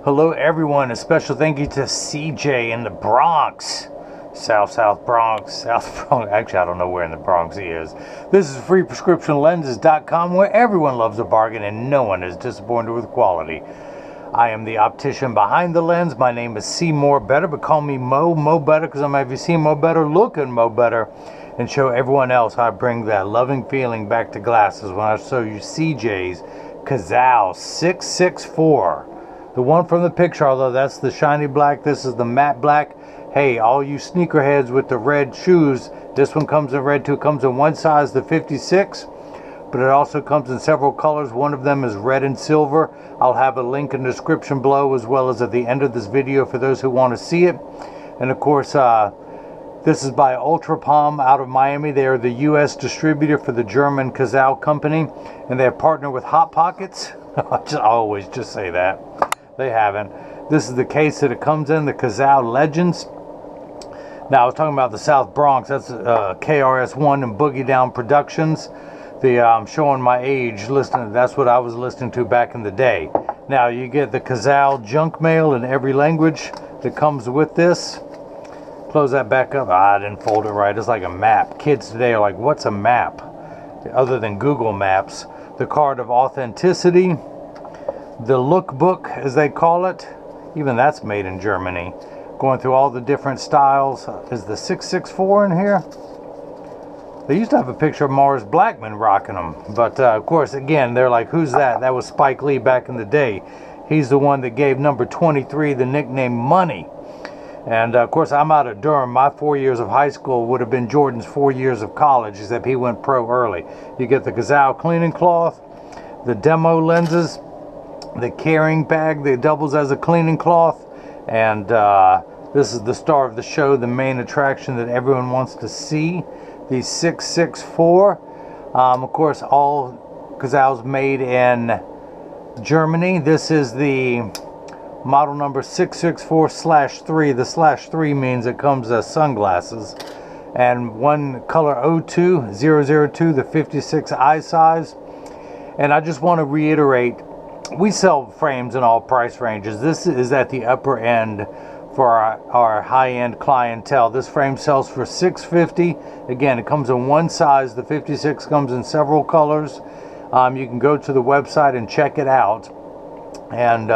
Hello everyone, a special thank you to CJ in the Bronx. South Bronx. Actually, I don't know where in the Bronx he is. This is freeprescriptionlenses.com, where everyone loves a bargain and no one is disappointed with quality. I am the optician behind the lens. My name is Seymour Better, but call me Mo Better, because I'm have you seen Mo Better looking Mo Better, and show everyone else how I bring that loving feeling back to glasses when I show you CJ's Cazal 664. The one from the picture, although that's the shiny black, this is the matte black. Hey, all you sneakerheads with the red shoes, this one comes in red too. It comes in one size, the 56, but it also comes in several colors. One of them is red and silver. I'll have a link in the description below, as well as at the end of this video for those who want to see it. And of course, this is by Ultra Palm out of Miami. They are the U.S. distributor for the German Cazal company, and they have partnered with Hot Pockets. I always just say that. They haven't. This is the case that it comes in, the Cazal Legends. Now, I was talking about the South Bronx. That's KRS-One and Boogie Down Productions. I'm showing my age, listening. That's what I was listening to back in the day. Now, you get the Cazal junk mail in every language that comes with this. Close that back up. I didn't fold it right. It's like a map. Kids today are like, what's a map? Other than Google Maps. The card of authenticity. The lookbook, as they call it. Even that's made in Germany. Going through all the different styles. Is the 664 in here? They used to have a picture of Morris Blackman rocking them. But of course, again, they're like, who's that? That was Spike Lee back in the day. He's the one that gave number 23 the nickname Money. And of course, I'm out of Durham. My 4 years of high school would have been Jordan's 4 years of college, except he went pro early. You get the Cazal cleaning cloth, the demo lenses, the carrying bag that doubles as a cleaning cloth, and this is the star of the show, the main attraction that everyone wants to see, the 664. Of course, all Cazal's made in Germany. This is the model number 664/3. The /3 means it comes as sunglasses, and one color 02002, the 56 eye size. And I just want to reiterate, we sell frames in all price ranges. This is at the upper end for our high-end clientele. This frame sells for $650. Again, it comes in one size. The 56 comes in several colors. You can go to the website and check it out. And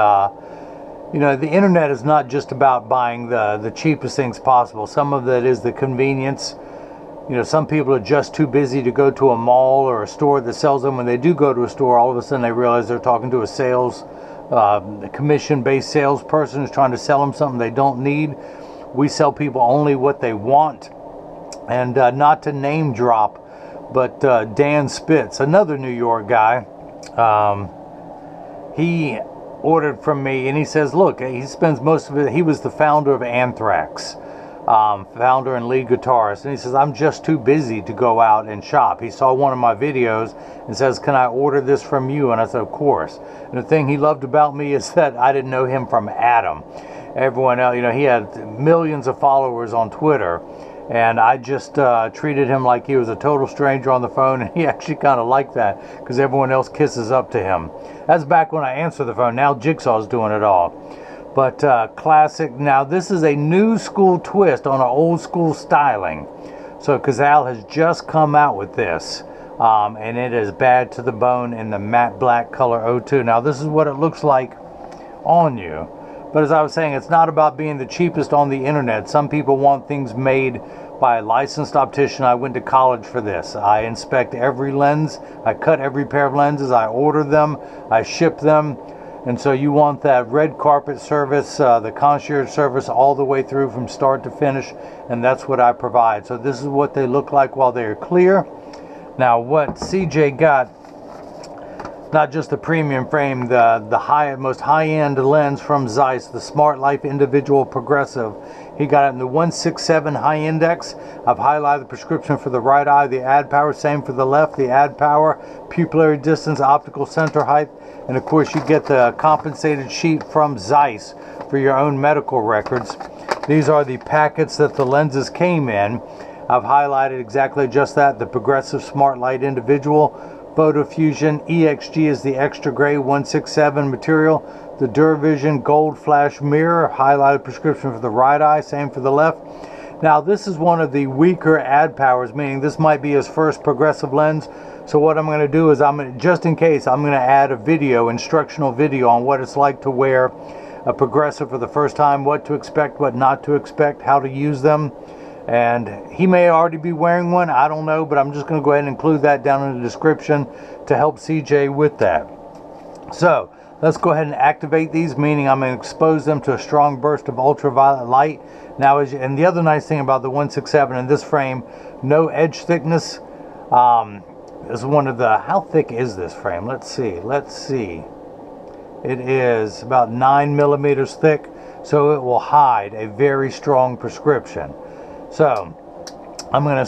you know, the internet is not just about buying the cheapest things possible. Some of that is the convenience. You know, some people are just too busy to go to a mall or a store that sells them. When they do go to a store, all of a sudden they realize they're talking to a commission-based salesperson who's trying to sell them something they don't need. We sell people only what they want. And not to name drop, but Dan Spitz, another New York guy, he ordered from me, and he says, look, he spends most of it, he was the founder of Anthrax. Founder and lead guitarist, and he says, I'm just too busy to go out and shop. He saw one of my videos and says, can I order this from you? And I said, of course. And the thing he loved about me is that I didn't know him from Adam. Everyone else, you know, he had millions of followers on Twitter, and I just treated him like he was a total stranger on the phone, and he actually kind of liked that because everyone else kisses up to him. That's back when I answered the phone. Now Jigsaw's doing it all. But classic. Now this is a new school twist on an old school styling. So Cazal has just come out with this, and it is bad to the bone in the matte black color 02. Now this is what it looks like on you. But as I was saying, it's not about being the cheapest on the internet. Some people want things made by a licensed optician. I went to college for this. I inspect every lens. I cut every pair of lenses. I order them. I ship them. And so you want that red carpet service, the concierge service, all the way through from start to finish, and that's what I provide. So this is what they look like while they're clear. Now what CJ got, not just the premium frame, the most high-end lens from Zeiss, the SmartLife Individual Progressive. He got it in the 167 Hi Index. I've highlighted the prescription for the right eye, the ad power, same for the left, the ad power, pupillary distance, optical center height, and of course you get the compensated sheet from Zeiss for your own medical records. These are the packets that the lenses came in. I've highlighted exactly just that, the Progressive SmartLife Individual, Photofusion EXG is the extra gray 167 material. The DuraVision Gold Flash Mirror, highlighted prescription for the right eye, same for the left. Now this is one of the weaker ad powers, meaning this might be his first progressive lens. So what I'm going to do is, just in case, I'm going to add a video, instructional video on what it's like to wear a progressive for the first time, what to expect, what not to expect, how to use them. And he may already be wearing one, I don't know, but I'm just going to go ahead and include that down in the description to help CJ with that. So let's go ahead and activate these, meaning I'm going to expose them to a strong burst of ultraviolet light. Now, and the other nice thing about the 167 in this frame, no edge thickness. Is one of the, how thick is this frame? Let's see. It is about 9 millimeters thick, so it will hide a very strong prescription. So I'm going to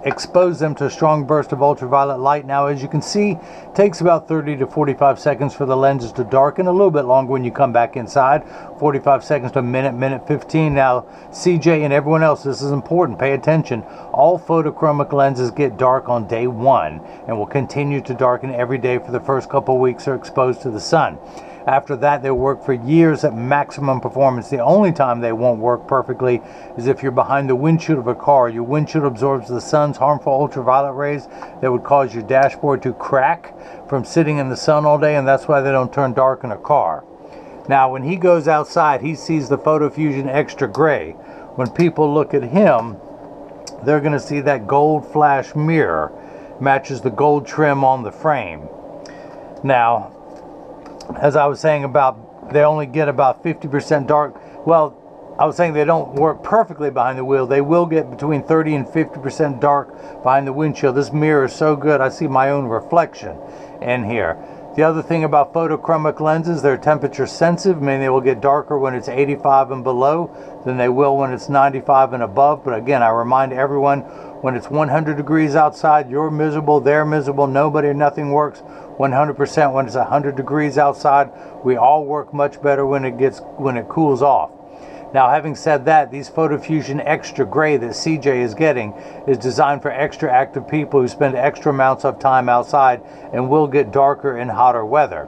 expose them to a strong burst of ultraviolet light. Now, as you can see, it takes about 30 to 45 seconds for the lenses to darken, a little bit longer when you come back inside, 45 seconds to a minute, minute 15. Now, CJ and everyone else, this is important, pay attention. All photochromic lenses get dark on day 1 and will continue to darken every day for the first couple of weeks they're exposed to the sun. After that, they'll work for years at maximum performance. The only time they won't work perfectly is if you're behind the windshield of a car. Your windshield absorbs the sun's harmful ultraviolet rays that would cause your dashboard to crack from sitting in the sun all day, and that's why they don't turn dark in a car. Now, when he goes outside, he sees the Photofusion Extra Gray. When people look at him, they're going to see that gold flash mirror matches the gold trim on the frame. Now, as I was saying about, they only get about 50% dark. Well, I was saying they don't work perfectly behind the wheel. They will get between 30 and 50% dark behind the windshield. This mirror is so good, I see my own reflection in here. The other thing about photochromic lenses, they're temperature sensitive, meaning they will get darker when it's 85 and below than they will when it's 95 and above. But again, I remind everyone, when it's 100 degrees outside, you're miserable, they're miserable, nobody or nothing works 100%. When it's 100 degrees outside, we all work much better when it cools off. Now, having said that, these Photofusion Extra Gray that CJ is getting is designed for extra active people who spend extra amounts of time outside and will get darker in hotter weather.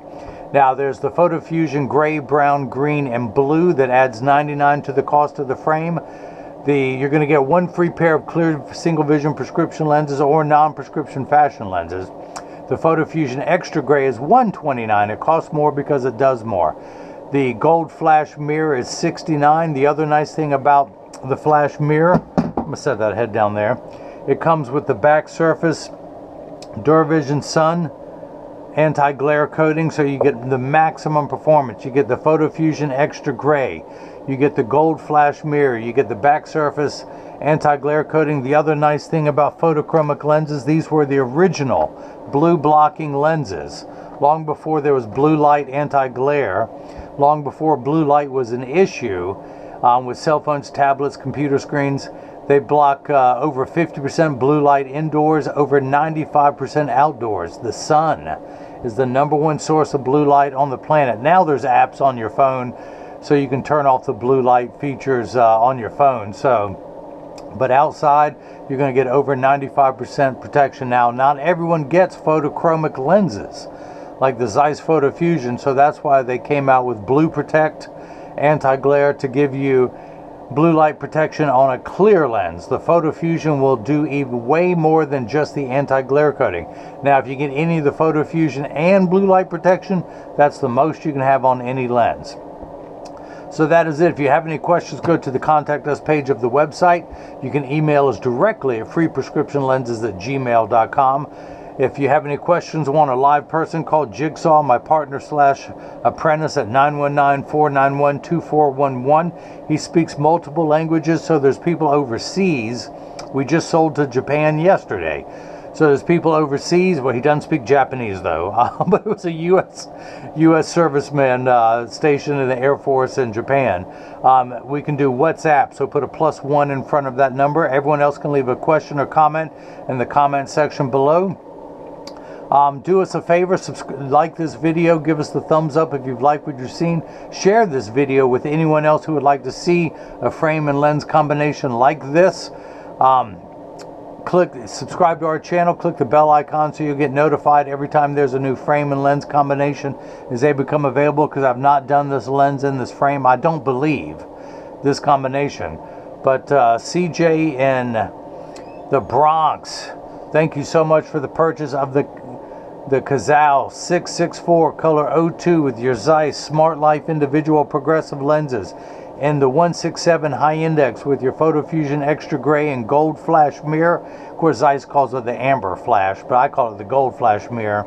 Now, there's the Photofusion Gray, Brown, Green, and Blue that adds $99 to the cost of the frame. You're going to get one free pair of clear single vision prescription lenses or non-prescription fashion lenses. The Photofusion Extra Gray is $129. It costs more because it does more. The gold flash mirror is $69. The other nice thing about the flash mirror, I'm going to set that head down there. It comes with the back surface DuraVision Sun anti-glare coating, so you get the maximum performance. You get the Photofusion Extra Gray. You get the gold flash mirror. You get the back surface anti-glare coating. The other nice thing about photochromic lenses, these were the original blue blocking lenses. Long before there was blue light anti-glare, long before blue light was an issue with cell phones, tablets, computer screens, they block over 50% blue light indoors, over 95% outdoors. The sun is the #1 source of blue light on the planet. Now there's apps on your phone so you can turn off the blue light features on your phone. But outside, you're going to get over 95% protection. Now, not everyone gets photochromic lenses like the Zeiss Photofusion, so that's why they came out with Blue Protect anti-glare to give you blue light protection on a clear lens. The Photofusion will do even way more than just the anti-glare coating. Now, if you get any of the Photofusion and blue light protection, that's the most you can have on any lens. So that is it. If you have any questions, go to the contact us page of the website. You can email us directly at freeprescriptionlenses@gmail.com. If you have any questions, want a live person, call Jigsaw, my partner / apprentice, at 919-491-2411. He speaks multiple languages, so there's people overseas. We just sold to Japan yesterday. So there's people overseas. Well, he doesn't speak Japanese, though. But it was a U.S. serviceman stationed in the Air Force in Japan. We can do WhatsApp, so put a +1 in front of that number. Everyone else can leave a question or comment in the comment section below. Do us a favor, like this video, give us the thumbs up if you've liked what you've seen. Share this video with anyone else who would like to see a frame and lens combination like this. subscribe to our channel, click the bell icon so you'll get notified every time there's a new frame and lens combination as they become available, because I've not done this lens in this frame, I don't believe, this combination. But CJ in the Bronx, thank you so much for the purchase of the Cazal 664 color 02 with your Zeiss SmartLife Individual progressive lenses, and the 167 Hi Index with your Photofusion Extra gray and gold flash mirror. Of course, Zeiss calls it the amber flash, but I call it the gold flash mirror.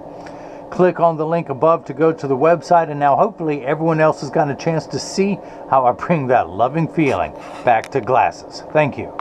Click on the link above to go to the website, and now hopefully everyone else has gotten a chance to see how I bring that loving feeling back to glasses. Thank you.